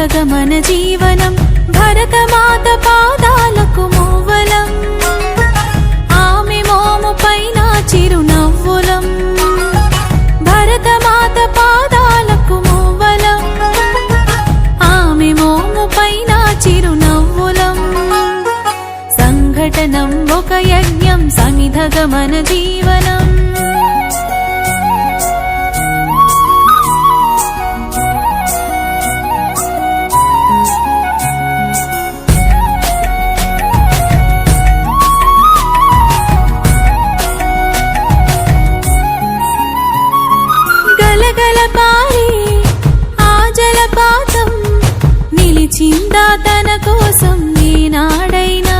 సమిధగమన జీవనం భరతమాత పాదాలకు మూవలం ఆమె మోము పైన చిరునవ్వులం భరతమాత పాదాలకు మూవలం ఆమె మోము పైన చిరునవ్వులం సంఘటనం ఒక యజ్ఞం సమిధగమన జీవనం నిలిచిందా తన కోసం ఏనాడైనా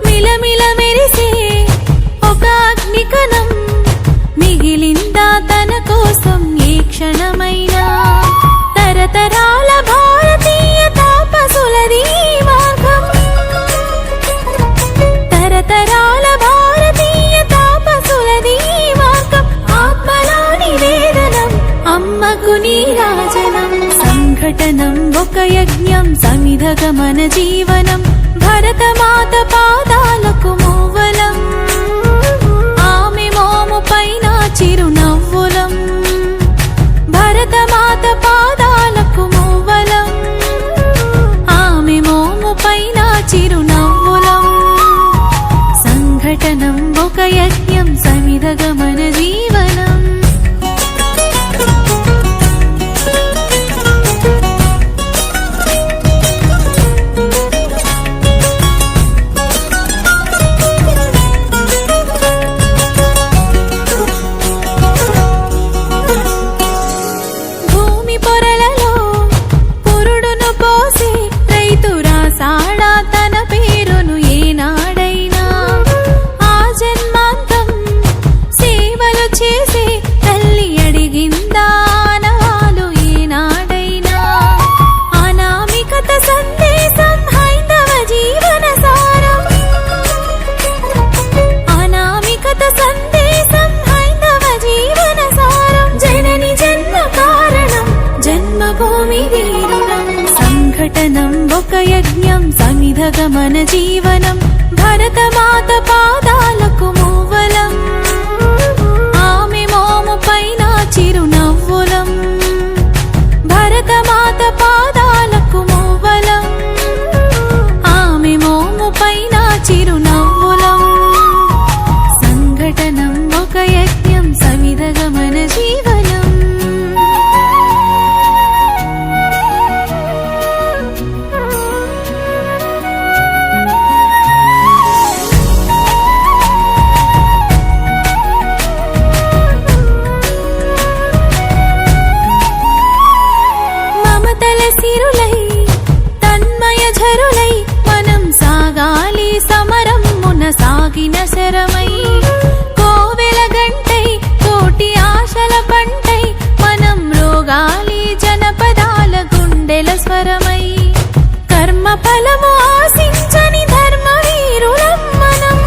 మిలమిల మెరిసే ఒక అగ్నికణం మిగిలిందా తన కోసం ఏ క్షణమైనా తరతరాల భారతీయ తాపసులది మార్గం తరతరాల భారతీయ తాపసులది మార్గం ఆత్మలో నివేదనం అమ్మకు నీరాజనం సంఘటనం ఒక యజ్ఞం సమిధగమన జీవనం భరతమాత పాదాలకు మూవలం ఆమె మోము పైన చిరునవ్వులం భరతమాత పాదాలకు మూవలం ఆమె మోము పైన చిరునవ్వులం సంఘటనం ఒక యజ్ఞం సమిధగమన జీవనం సంఘటనం ఒక యజ్ఞం సమిధగమన జీవనం భరతమాత పాదాలకు మూవలం ఆమె మోము పైన చిరునవ్వులం భరతమాత పాదాలకు మూవలం ఆమె మోము పైన చిరునవ్వులం సంఘటనం ఒక యజ్ఞం సమిధగమన జీవనం తన్మయఝరులై మనం సాగాలి సమరం మున సాగిన శరమై కోవెల గంటై కోటి ఆశల పంటై మనం రోగాలి జనపదాల గుండెల స్వరమై కర్మ ఫలము ఆశించని ధర్మవీరులం మనం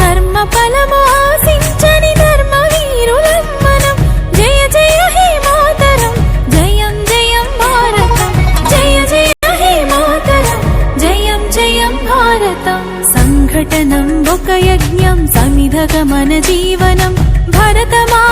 కర్మ ఫలము ఆశించని ధర్మవీరులం మనం జయ జయ హే మాతరం జయం జయం భారతం జయ జయ హే మాతరం జయం జయం భారతం సంఘటనం ఒక యజ్ఞం సమిధగమన జీవనం భరతమా